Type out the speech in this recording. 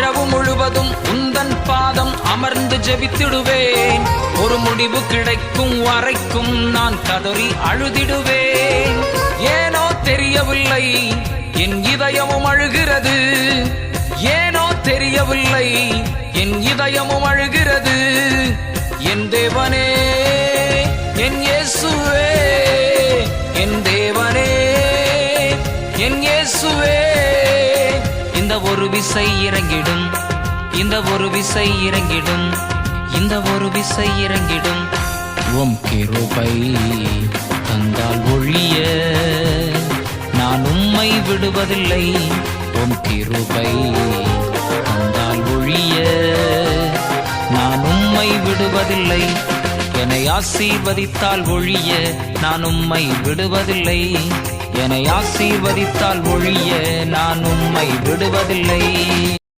இரவு முழுவதும் உந்தன் பாதம் அமர்ந்து ஜெபித்திடுவேன். ஒரு முடிவு கிடைக்கும் வரைக்கும் நான் கதறி அழுதிடுவேன். ஏனோ தெரியவில்லை, என் இதயமும் அழுகிறது. ஏனோ தெரியவில்லை, என் இதயமும் அழுகிறது. என் தேவனே, என் இயேசுவே, என் தேவனே, என் இயேசுவே. இந்த ஒரு விசை இறங்கிடும், இந்த ஒரு விசை இறங்கிடும், இந்த ஒரு விசை இறங்கிடும். உம் கிருபை தந்தால் ஒழிய நான் உம்மை விடுவதில்லை. உம் கிருபை தந்தால் ஒழிய நான் உம்மை விடுவதில்லை. என்னை ஆசீர்வதித்தால் ஒழிய நான் உம்மை விடுவதில்லை. என்னை ஆசீர்வதித்தால் ஒழிய நான் உம்மை விடுவதில்லை.